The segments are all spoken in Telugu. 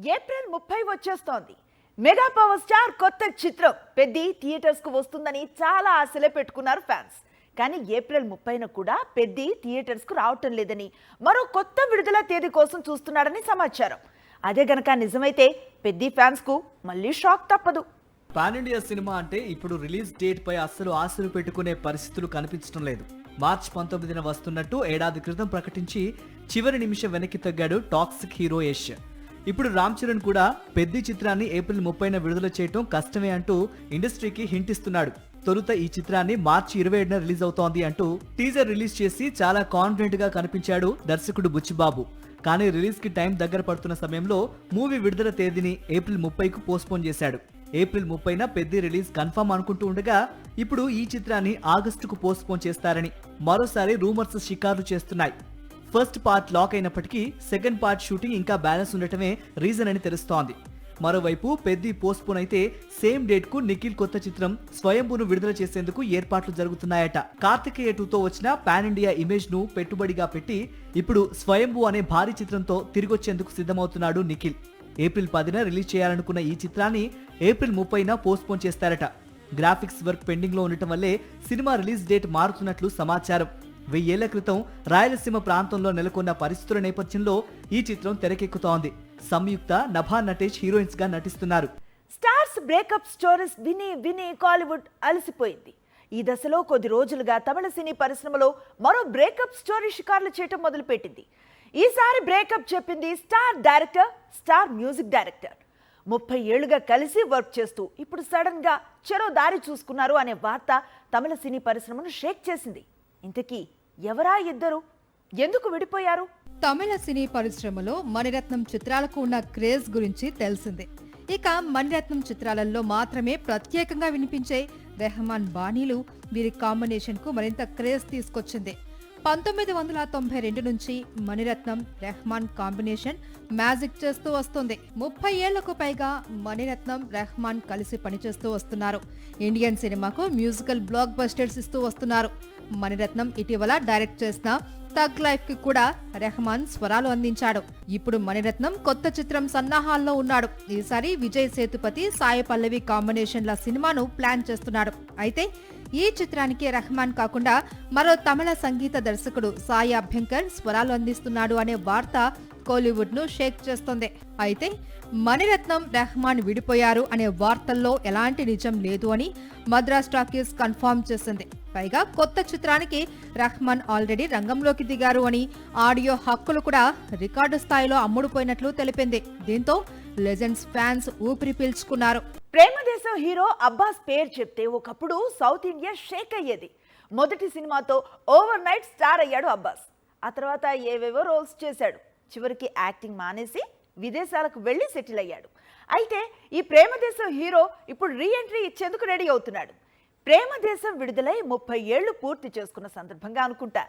ఏప్రిల్ 30 వచ్చేస్తోంది. మెగా పవర్ స్టార్ కొత్త చిత్రం పెద్ది థియేటర్స్ కు వస్తుందని చాలా ఆశలే పెట్టుకున్నారు ఫ్యాన్స్. కానీ ఏప్రిల్ 30న కూడా పెద్ది థియేటర్స్ కు రావటం లేదని, మరో కొత్త విడుదల తేదీ కోసం చూస్తున్నాడని సమాచారం. అదే గనక నిజమైతే పెద్ది ఫ్యాన్స్ కు మళ్ళీ షాక్ తప్పదు. పాన్ ఇండియా సినిమా అంటే ఇప్పుడు రిలీజ్ డేట్ పై అస్సలు ఆశలు పెట్టుకునే పరిస్థితులు కనిపించడం లేదు. మార్చి 19న వస్తున్నట్టు ఏడాది క్రితం ప్రకటించి చివరి నిమిషం వెనక్కి తగ్గాడు టాక్సిక్ హీరో యష్. ఇప్పుడు రామ్ చరణ్ కూడా పెద్ది చిత్రాన్ని ఏప్రిల్ 30న విడుదల చేయటం కష్టమే అంటూ ఇండస్ట్రీకి హింట్ ఇస్తున్నాడు. తొలుత ఈ చిత్రాన్ని మార్చి 27న రిలీజ్ అవుతోంది అంటూ టీజర్ రిలీజ్ చేసి చాలా కాన్ఫిడెంట్ గా కనిపించాడు దర్శకుడు బుచ్చిబాబు. కానీ రిలీజ్ కి టైం దగ్గర పడుతున్న సమయంలో మూవీ విడుదల తేదీని ఏప్రిల్ 30కు పోస్ట్పోన్ చేశాడు. ఏప్రిల్ 30న పెద్ది రిలీజ్ కన్ఫర్మ్ అనుకుంటూ ఉండగా ఇప్పుడు ఈ చిత్రాన్ని ఆగస్టుకు పోస్ట్పోన్ చేస్తారని మరోసారి రూమర్స్ షికార్లు చేస్తున్నాయి. ఫస్ట్ పార్ట్ లాక్ అయినప్పటికీ సెకండ్ పార్ట్ షూటింగ్ ఇంకా బ్యాలెన్స్ ఉండటమే రీజన్ అని తెలుస్తోంది. మరోవైపు పెద్ది పోస్ట్పోన్ అయితే సేమ్ డేట్ కు నిఖిల్ కొత్త చిత్రం స్వయంభూను విడుదల చేసేందుకు ఏర్పాట్లు జరుగుతున్నాయట. కార్తికేయ 2తో వచ్చిన పాన్ ఇండియా ఇమేజ్ ను పెట్టుబడిగా పెట్టి ఇప్పుడు స్వయంభూ అనే భారీ చిత్రంతో తిరిగొచ్చేందుకు సిద్ధమవుతున్నాడు నిఖిల్. ఏప్రిల్ 10న రిలీజ్ చేయాలనుకున్న ఈ చిత్రాన్ని ఏప్రిల్ 30న పోస్ట్పోన్ చేస్తారట. గ్రాఫిక్స్ వర్క్ పెండింగ్ లో ఉండటం వల్లే సినిమా రిలీజ్ డేట్ మారుతున్నట్లు సమాచారం. 1000 ఏళ్ల క్రితం రాయలసీమ ప్రాంతంలో నెలకొన్న పరిస్థితుల నేపథ్యంలో ఈ చిత్రం తెరకెక్కుతోంది. సంయుక్త, నభా నటేష్ హీరోయిన్స్ గా నటిస్తున్నారు. స్టార్స్ బ్రేకప్ స్టోరీస్ విని విని కాలీవుడ్ అలసిపోయింది. ఈ దశలో కొద్ది రోజులుగా తమిళ సినీ పరిశ్రమలో మరో బ్రేకప్ స్టోరీ షికార్లు చేయటం మొదలుపెట్టింది. ఈసారి బ్రేకప్ చెప్పింది star director, star music director. 30 ఏళ్లుగా కలిసి వర్క్ చేస్తూ ఇప్పుడు సడన్ గా చెరో దారి చూసుకున్నారు అనే వార్త తమిళ సినీ పరిశ్రమను షేక్ చేసింది. ఇంతకీ ఎవరా ఇద్దరు, ఎందుకు విడిపోయారు? తమిళ సినీ పరిశ్రమలో మణిరత్నం చిత్రాలకు ఉన్న క్రేజ్ గురించి తెలిసిందే. ఇక మణిరత్నం చిత్రాలలో మాత్రమే ప్రత్యేకంగా వినిపించే రెహమాన్ బాణీలు వీరి కాంబినేషన్ కు మరింత క్రేజ్ తీసుకొచ్చింది. 1992 నుంచి మణిరత్నం రెహమాన్ కాంబినేషన్ మ్యాజిక్ చేస్తూ వస్తుంది. 30 ఏళ్లకు పైగా మణిరత్నం రెహమాన్ కలిసి పనిచేస్తూ వస్తున్నారు. ఇండియన్ సినిమాకు మ్యూజికల్ బ్లాక్ బస్టర్స్ ఇస్తూ వస్తున్నారు. మణిరత్నం ఇటీవల డైరెక్ట్ చేసిన తగ్ లైఫ్ కి కూడా రెహమాన్ స్వరాలు అందించాడు. ఇప్పుడు మణిరత్నం కొత్త చిత్రం సన్నాహాల్లో ఉన్నాడు. ఈసారి విజయ్ సేతుపతి, సాయి పల్లవి కాంబినేషన్ల సినిమాను ప్లాన్ చేస్తున్నాడు. అయితే ఈ చిత్రానికి రెహమాన్ కాకుండా మరో తమిళ సంగీత దర్శకుడు సాయి అభ్యంకర్ స్వరాలు అందిస్తున్నాడు అనే వార్త కోలీవుడ్ ను షేక్ చేస్తోంది. అయితే మణిరత్నం రెహమాన్ విడిపోయారు అనే వార్తల్లో ఎలాంటి నిజం లేదు అని మద్రాస్ టాకీస్ కన్ఫర్మ్ చేసింది. పైగా కొత్త చిత్రానికి రెహమాన్ ఆల్రెడీ రంగంలోకి దిగారు అని, ఆడియో హక్కులు కూడా రికార్డు స్థాయిలో అమ్ముడుపోయినట్లు తెలిపింది. దీంతో లెజెండ్స్ ఫ్యాన్స్ ఊపిరి పీల్చుకున్నారు. ప్రేమదేశం హీరో అబ్బాస్ పేరు చెప్తే ఒకప్పుడు సౌత్ ఇండియా షేక్ అయ్యేది. మొదటి సినిమాతో ఓవర్ నైట్ స్టార్ అయ్యాడు అబ్బాస్. ఆ తర్వాత ఏవేవో రోల్స్ చేశాడు. చివరికి యాక్టింగ్ మానేసి విదేశాలకు వెళ్లి సెటిల్ అయ్యాడు. అయితే ఈ ప్రేమదేశం హీరో ఇప్పుడు రీఎంట్రీ ఇచ్చేందుకు రెడీ అవుతున్నాడు. ప్రేమదేశం విడుదలై 30 ఏళ్లు పూర్తి చేసుకున్న సందర్భంగా అనుకుంటా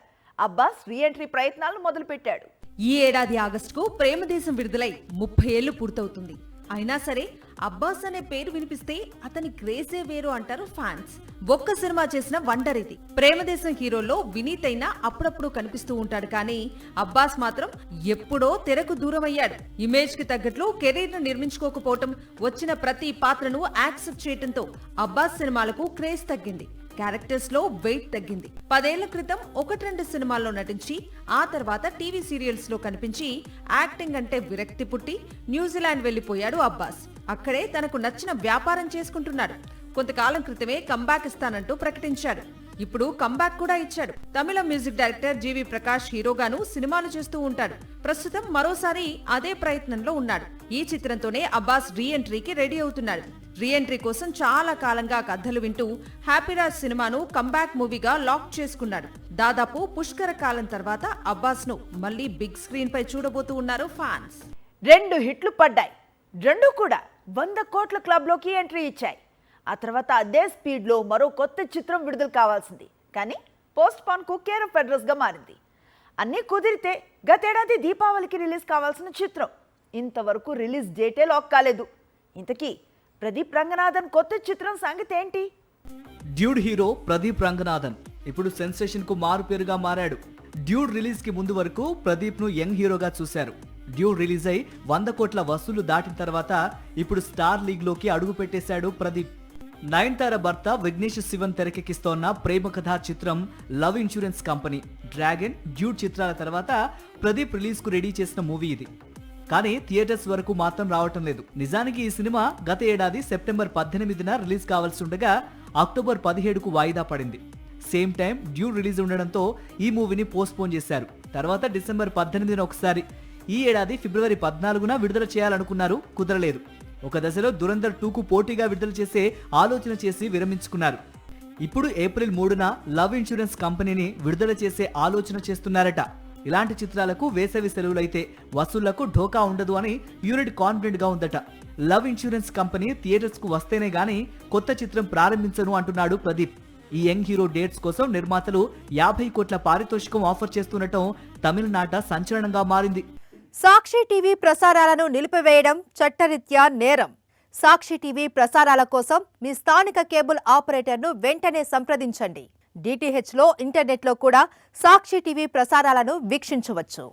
అబ్బాస్ రీఎంట్రీ ప్రయత్నాలను మొదలుపెట్టాడు. ఈ ఏడాది ఆగస్టుకు ప్రేమదేశం విడుదలై 30 ఏళ్లు పూర్తవుతుంది. అయినా సరే అబ్బాస్ అనే పేరు వినిపిస్తే అతని క్రేజే వేరు అంటారు ఫ్యాన్స్. ఒక్క సినిమా చేసిన వండర్ ఇది. ప్రేమదేశం హీరోలో వినీత్ అయినా అప్పుడప్పుడు కనిపిస్తూ ఉంటాడు, కానీ అబ్బాస్ మాత్రం ఎప్పుడో తెరకు దూరం అయ్యాడు. ఇమేజ్ కి తగ్గట్లు కెరీర్ ను నిర్మించుకోకపోవటం, వచ్చిన ప్రతి పాత్రను యాక్సెప్ట్ చేయటంతో అబ్బాస్ సినిమాలకు క్రేజ్ తగ్గింది. క్యారెక్టర్స్ లో వెయిట్ తగ్గింది. 10 ఏళ్ల క్రితం 1-2 సినిమాల్లో నటించి ఆ తర్వాత టీవీ సీరియల్స్ లో కనిపించి యాక్టింగ్ అంటే విరక్తి పుట్టి న్యూజిలాండ్ వెళ్లిపోయాడు అబ్బాస్. అక్కడే తనకు నచ్చిన వ్యాపారం చేసుకుంటున్నాడు. కొంతకాలం క్రితమే కంబ్యాక్ ఇస్తానంటూ ప్రకటించాడు. ఇప్పుడు కంబ్యాక్ కూడా ఇచ్చాడు. తమిళ మ్యూజిక్ డైరెక్టర్ జీవి ప్రకాష్ హీరోగాను సినిమాలు చేస్తూ ఉంటాడు. ప్రస్తుతం మరోసారి అదే ప్రయత్నంలో ఉన్నాడు. ఈ చిత్రంతోనే అబ్బాస్ రీఎంట్రీకి రెడీ అవుతున్నాడు. రీఎంట్రీ కోసం చాలా కాలంగా కథలు వింటూ హ్యాపీరాజ్ సినిమాను కంబ్యాక్ మూవీగా లాక్ చేసుకున్నాడు. దాదాపు పుష్కర కాలం తర్వాత అబ్బాస్ ను మళ్లీ బిగ్ స్క్రీన్ పై చూడబోతూ ఉన్నారు ఫ్యాన్స్. 2 హిట్లు పడ్డాయి. 2 కూడా 100 కోట్ల క్లబ్ లోకి ఎంట్రీ ఇచ్చాయి. ఆ తర్వాత అదే స్పీడ్ లో మరో కొత్త చిత్రం విడుదల కావాల్సింది. కానీ పోస్ట్ పాన్ కు కేర్ ఆఫ్ అడ్రస్ గా మారింది. అన్నీ కుదిరితే గతేడాది దీపావళికి రిలీజ్ కావాల్సిన చిత్రం ఇంతవరకు రిలీజ్ డేటే లాక్ కాలేదు. ఇంతకీ ప్రదీప్ రంగనాథన్ కొత్త చిత్రం సంగతి ఏంటి? డ్యూడ్ హీరో ప్రదీప్ రంగనాథన్ ఇప్పుడు సెన్సేషన్ కు మారు పేరుగా మారాడు. డ్యూడ్ రిలీజ్ కి ముందు వరకు ప్రదీప్ ను యంగ్ హీరోగా చూశారు. డ్యూడ్ రిలీజ్ అయి 100 కోట్ల వసూలు దాటిన తర్వాత ఇప్పుడు స్టార్ లీగ్ లోకి అడుగు పెట్టేశాడు ప్రదీప్. నయనతార భర్త విఘ్నేష్ శివన్ తెరకెక్కిస్తోన్న ప్రేమ కథా చిత్రం love insurance company. Dragon, dude చిత్రాల తర్వాత ప్రదీప్ రిలీజ్ కు రెడీ చేసిన మూవీ ఇది. కానీ థియేటర్స్ వరకు మాత్రం రావటం లేదు. నిజానికి ఈ సినిమా గత ఏడాది సెప్టెంబర్ 18న రిలీజ్ కావాల్సి ఉండగా అక్టోబర్ 17కు వాయిదా పడింది. సేమ్ టైం డ్యూడ్ రిలీజ్ ఉండడంతో ఈ మూవీని పోస్ట్ పోన్ చేశారు. తర్వాత డిసెంబర్ 18న ఒకసారి, ఈ ఏడాది ఫిబ్రవరి 14న విడుదల చేయాలనుకున్నారు, కుదరలేదు. ఒక దశలో దురంధర్ 2కు పోటీగా విడుదల చేసే ఆలోచన చేసి విరమించుకున్నారు. ఇప్పుడు ఏప్రిల్ 3న లవ్ ఇన్సూరెన్స్ కంపెనీని విడుదల చేసే ఆలోచన చేస్తున్నారట. ఇలాంటి చిత్రాలకు వేసవి సెలవులైతే వసూళ్లకు ఢోకా ఉండదు అని యూనిట్ కాన్ఫిడెంట్ గా ఉందట. లవ్ ఇన్సూరెన్స్ కంపెనీ థియేటర్స్ కు వస్తేనే గానీ కొత్త చిత్రం ప్రారంభించను అంటున్నాడు ప్రదీప్. ఈ యంగ్ హీరో డేట్స్ కోసం నిర్మాతలు 50 కోట్ల పారితోషికం ఆఫర్ చేస్తుండటం తమిళనాట సంచలనంగా మారింది. సాక్షి టీవీ ప్రసారాలను నిలిపివేయడం చట్టరీత్యా నేరం. సాక్షి టీవీ ప్రసారాల కోసం మీ స్థానిక కేబుల్ ఆపరేటర్ను వెంటనే సంప్రదించండి. DTHలో, ఇంటర్నెట్లో కూడా సాక్షి టీవీ ప్రసారాలను వీక్షించవచ్చు.